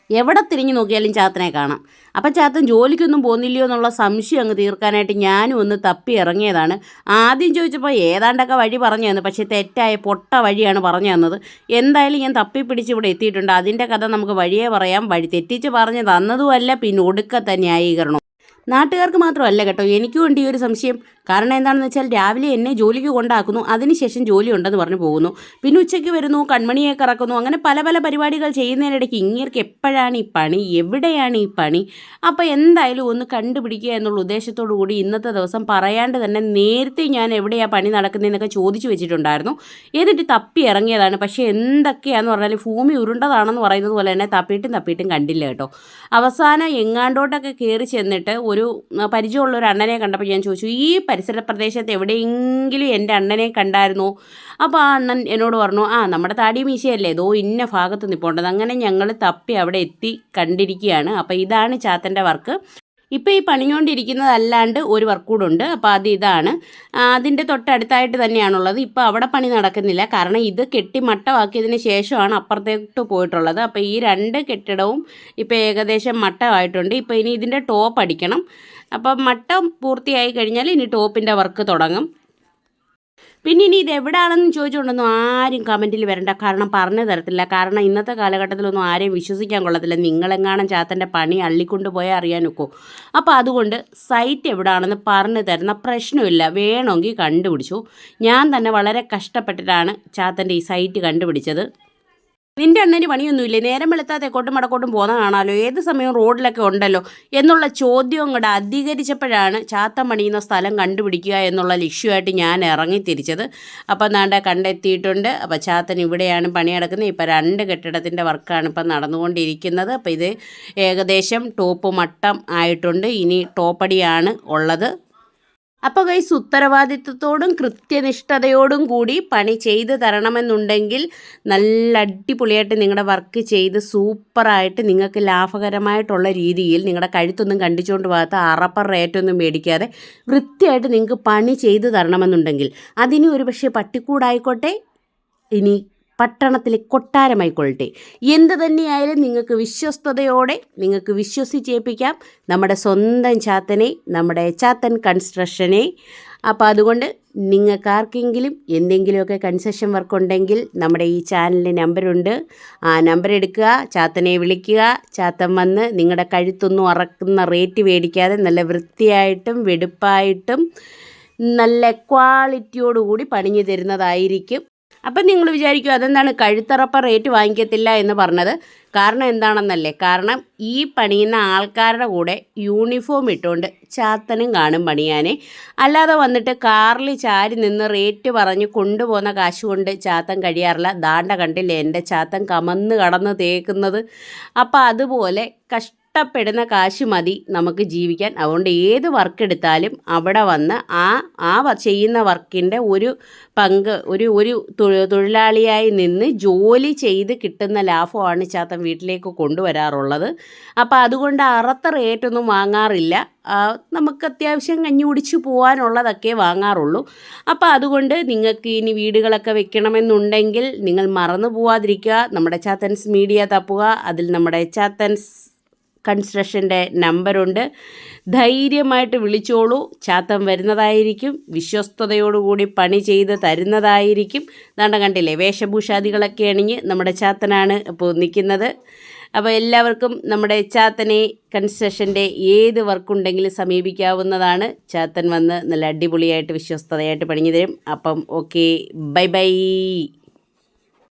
എവിടെ തിരിഞ്ഞു നോക്കിയാലും ചാത്തനെ കാണാം. അപ്പം ചാത്തൻ ജോലിക്കൊന്നും പോകുന്നില്ലയോ എന്നുള്ള സംശയം അങ്ങ് തീർക്കാനായിട്ട് ഞാനും ഒന്ന് തപ്പി ഇറങ്ങിയതാണ്. ആദ്യം ചോദിച്ചപ്പോൾ ഏതാണ്ടൊക്കെ വഴി പറഞ്ഞു തന്നു, പക്ഷേ തെറ്റായ പൊട്ട വഴിയാണ് പറഞ്ഞു തന്നത്. എന്തായാലും ഞാൻ തപ്പിപ്പിടിച്ച് ഇവിടെ എത്തിയിട്ടുണ്ട്. അതിൻ്റെ കഥ നമുക്ക് വഴിയേ പറയാം. വഴി തെറ്റിച്ച് പറഞ്ഞു തന്നതുമല്ല, പിന്നെ ഒടുക്കത്തെ ന്യായീകരണം. നാട്ടുകാർക്ക് മാത്രമല്ല കേട്ടോ, എനിക്കും ഉണ്ട് ഈ ഒരു സംശയം. കാരണം എന്താണെന്ന് വെച്ചാൽ രാവിലെ എന്നെ ജോലിക്ക് കൊണ്ടാക്കുന്നു, അതിനുശേഷം ജോലി ഉണ്ടെന്ന് പറഞ്ഞു പോകുന്നു, പിന്നെ ഉച്ചയ്ക്ക് വരുന്നു, കൺമണിയെ കറക്കുന്നു, അങ്ങനെ പല പല പരിപാടികൾ ചെയ്യുന്നതിനിടയ്ക്ക് ഇങ്ങേർക്ക് എപ്പോഴാണ് ഈ പണി, എവിടെയാണ് ഈ പണി? അപ്പോൾ എന്തായാലും ഒന്ന് കണ്ടുപിടിക്കുക എന്നുള്ള ഉദ്ദേശത്തോടു കൂടി ഇന്നത്തെ ദിവസം പറയാണ്ട് തന്നെ നേരത്തെ ഞാൻ എവിടെയാണ് പണി നടക്കുന്നതെന്നൊക്കെ ചോദിച്ചു വെച്ചിട്ടുണ്ടായിരുന്നു. എന്നിട്ട് തപ്പി ഇറങ്ങിയതാണ്. പക്ഷേ എന്തൊക്കെയാണെന്ന് പറഞ്ഞാൽ ഭൂമി ഉരുണ്ടതാണെന്ന് പറയുന്നത് പോലെ തന്നെ തപ്പിയിട്ടും കണ്ടില്ല കേട്ടോ. അവസാനം എങ്ങാണ്ടോട്ടൊക്കെ കയറി ചെന്നിട്ട് ഒരു പരിചയമുള്ള ഒരു അണ്ണനെ കണ്ടപ്പോൾ ഞാൻ ചോദിച്ചു, ഈ പരിസര പ്രദേശത്ത് എവിടെയെങ്കിലും എൻ്റെ അണ്ണനെ കണ്ടായിരുന്നോ? അപ്പോൾ ആ അണ്ണൻ എന്നോട് പറഞ്ഞു, നമ്മുടെ താടി മീശയല്ലേ, ഏതോ ഇന്ന ഭാഗത്ത് നിൽപ്പുണ്ടത്. അങ്ങനെ ഞങ്ങൾ തപ്പി അവിടെ എത്തി കണ്ടിരിക്കുകയാണ്. അപ്പോൾ ഇതാണ് ചാത്തൻ്റെ വർക്ക്. ഇപ്പോൾ ഈ പണിഞ്ഞുകൊണ്ടിരിക്കുന്നതല്ലാണ്ട് ഒരു വർക്ക് കൂടെ ഉണ്ട്. അപ്പോൾ ഇതാണ് അതിൻ്റെ തൊട്ടടുത്തായിട്ട് തന്നെയാണുള്ളത്. ഇപ്പോൾ അവിടെ പണി നടക്കുന്നില്ല, കാരണം ഇത് കെട്ടി മട്ടമാക്കിയതിന് ശേഷമാണ് അപ്പുറത്തേക്ക് പോയിട്ടുള്ളത്. അപ്പോൾ ഈ രണ്ട് കെട്ടിടവും ഇപ്പോൾ ഏകദേശം മട്ടമായിട്ടുണ്ട്. ഇപ്പോൾ ഇനി ഇതിൻ്റെ ടോപ്പ് അടിക്കണം. അപ്പം മട്ടം പൂർത്തിയായി കഴിഞ്ഞാൽ ഇനി ടോപ്പിൻ്റെ വർക്ക് തുടങ്ങും. പിന്നെ ഇനി ഇത് എവിടെയാണെന്ന് ചോദിച്ചുകൊണ്ടൊന്നും ആരും കമൻറ്റിൽ വരണ്ട, കാരണം പറഞ്ഞു തരത്തില്ല. കാരണം ഇന്നത്തെ കാലഘട്ടത്തിലൊന്നും ആരെയും വിശ്വസിക്കാൻ കൊള്ളത്തില്ല. നിങ്ങളെങ്ങാനും ചാത്തൻ്റെ പണി അള്ളിക്കൊണ്ട് പോയാൽ അറിയാൻ ഒക്കോ. അപ്പോൾ അതുകൊണ്ട് സൈറ്റ് എവിടെയാണെന്ന് പറഞ്ഞു തരുന്ന പ്രശ്നമില്ല, വേണമെങ്കിൽ കണ്ടുപിടിച്ചു. ഞാൻ തന്നെ വളരെ കഷ്ടപ്പെട്ടിട്ടാണ് ചാത്തൻ്റെ ഈ സൈറ്റ് കണ്ടുപിടിച്ചത്. നിൻ്റെ അണ്ണന് പണിയൊന്നുമില്ലേ, നേരം വെളുത്താൽ തെക്കോട്ടും വടക്കോട്ടും പോകുന്ന കാണാമല്ലോ, ഏത് സമയവും റോഡിലൊക്കെ ഉണ്ടല്ലോ എന്നുള്ള ചോദ്യവും കൂടെ അധികരിച്ചപ്പോഴാണ് ചാത്തൻ പണിയുന്ന സ്ഥലം കണ്ടുപിടിക്കുക എന്നുള്ള ലക്ഷ്യമായിട്ട് ഞാൻ ഇറങ്ങിത്തിരിച്ചത്. അപ്പം നാണ്ട കണ്ടെത്തിയിട്ടുണ്ട്. അപ്പോൾ ചാത്തൻ ഇവിടെയാണ് പണി നടക്കുന്നത്. ഇപ്പോൾ 2 കെട്ടിടത്തിൻ്റെ വർക്കാണ് ഇപ്പം നടന്നുകൊണ്ടിരിക്കുന്നത്. അപ്പോൾ ഇത് ഏകദേശം ടോപ്പ് മട്ടം ആയിട്ടുണ്ട്. ഇനി ടോപ്പടിയാണ് ഉള്ളത്. അപ്പോൾ ഗൈസ്, ഉത്തരവാദിത്വത്തോടും കൃത്യനിഷ്ഠതയോടും കൂടി പണി ചെയ്ത് തരണമെന്നുണ്ടെങ്കിൽ നല്ല അടിപൊളിയായിട്ട് നിങ്ങളുടെ വർക്ക് ചെയ്ത് സൂപ്പറായിട്ട് നിങ്ങൾക്ക് ലാഭകരമായിട്ടുള്ള രീതിയിൽ നിങ്ങളുടെ കഴുത്തൊന്നും കണ്ടിച്ചുകൊണ്ട് പോകാത്ത അറപ്പർ റേറ്റൊന്നും മേടിക്കാതെ വൃത്തിയായിട്ട് നിങ്ങൾക്ക് പണി ചെയ്ത് തരണമെന്നുണ്ടെങ്കിൽ അതിന് ഒരു പക്ഷേ പട്ടിക്കൂടായിക്കോട്ടെ, ഇനി പട്ടണത്തിലെ കൊട്ടാരമായിക്കൊള്ളട്ടെ, എന്ത് തന്നെയായാലും നിങ്ങൾക്ക് വിശ്വസ്തയോടെ നിങ്ങൾക്ക് വിശ്വസിച്ചേൽപ്പിക്കാം നമ്മുടെ സ്വന്തം ചാത്തനെ, നമ്മുടെ ചാത്തൻ കൺസ്ട്രക്ഷനെ. അപ്പോൾ അതുകൊണ്ട് നിങ്ങൾക്കാർക്കെങ്കിലും എന്തെങ്കിലുമൊക്കെ കൺസെഷൻ വർക്ക് ഉണ്ടെങ്കിൽ നമ്മുടെ ഈ ചാനലിൻ്റെ നമ്പറുണ്ട്. ആ നമ്പർ എടുക്കുക, ചാത്തനെ വിളിക്കുക. ചാത്തൻ വന്ന് നിങ്ങളുടെ കഴുത്തൊന്നും അറക്കുന്ന റേറ്റ് മേടിക്കാതെ നല്ല വൃത്തിയായിട്ടും വെടുപ്പായിട്ടും നല്ല ക്വാളിറ്റിയോടുകൂടി പണിഞ്ഞു തരുന്നതായിരിക്കും. അപ്പം നിങ്ങൾ വിചാരിക്കും അതെന്താണ് കഴുത്തറപ്പ റേറ്റ് വാങ്ങിക്കത്തില്ല എന്ന് പറഞ്ഞത്? കാരണം എന്താണെന്നല്ലേ? കാരണം ഈ പണിയുന്ന ആൾക്കാരുടെ കൂടെ യൂണിഫോം ഇട്ടുകൊണ്ട് ചാത്തനും കാണും പണിയാനെ. അല്ലാതെ വന്നിട്ട് കാറിൽ ചാരി നിന്ന് റേറ്റ് പറഞ്ഞ് കൊണ്ടുപോകുന്ന കാശ് കൊണ്ട് ചാത്തൻ കഴിയാറില്ല. ദാണ്ട കണ്ടില്ലേ എൻ്റെ ചാത്തൻ കമന്ന് കടന്ന് തേക്കുന്നത്. അപ്പോൾ അതുപോലെ കഷ്ടപ്പെടുന്ന കാശ് മതി നമുക്ക് ജീവിക്കാൻ. അതുകൊണ്ട് ഏത് വർക്ക് എടുത്താലും അവിടെ വന്ന് ആ ചെയ്യുന്ന വർക്കിൻ്റെ ഒരു പങ്ക് ഒരു തൊഴിലാളിയായി നിന്ന് ജോലി ചെയ്ത് കിട്ടുന്ന ലാഭമാണ് ചാത്തൻ വീട്ടിലേക്ക് കൊണ്ടുവരാറുള്ളത്. അപ്പോൾ അതുകൊണ്ട് അറത്ത റേറ്റൊന്നും വാങ്ങാറില്ല. നമുക്ക് അത്യാവശ്യം കഞ്ഞി കുടിച്ച് പോകാനുള്ളതൊക്കെ വാങ്ങാറുള്ളൂ. അപ്പോൾ അതുകൊണ്ട് നിങ്ങൾക്ക് ഇനി വീടുകളൊക്കെ വെക്കണമെന്നുണ്ടെങ്കിൽ നിങ്ങൾ മറന്നു പോവാതിരിക്കുക. നമ്മുടെ ചാത്തൻസ് മീഡിയ തപ്പുക, അതിൽ നമ്മുടെ ചാത്തൻസ് കൺസ്ട്രക്ഷൻ്റെ നമ്പറുണ്ട്. ധൈര്യമായിട്ട് വിളിച്ചോളൂ, ചാത്തൻ വരുന്നതായിരിക്കും, വിശ്വസ്തയോടുകൂടി പണി ചെയ്ത് തരുന്നതായിരിക്കും. ദാണ്ട കണ്ടില്ലേ, വേഷഭൂഷാദികളൊക്കെ അണിഞ്ഞ് നമ്മുടെ ചാത്തനാണ് ഇപ്പോൾ നിൽക്കുന്നത്. അപ്പോൾ എല്ലാവർക്കും നമ്മുടെ ചാത്തനെ കൺസ്ട്രക്ഷൻ്റെ ഏത് വർക്കുണ്ടെങ്കിലും സമീപിക്കാവുന്നതാണ്. ചാത്തൻ വന്ന് നല്ല അടിപൊളിയായിട്ട് വിശ്വസ്തതയായിട്ട് പണിഞ്ഞു തരും. അപ്പം ഓക്കെ, ബൈ ബൈ.